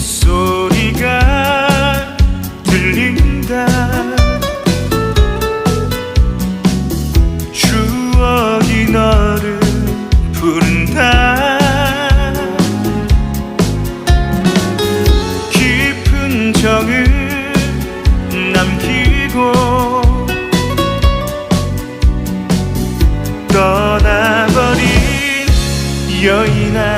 빗소리가 들린다. 추억이 너를 부른다. 깊은 정을 남기고 떠나버린 여인아,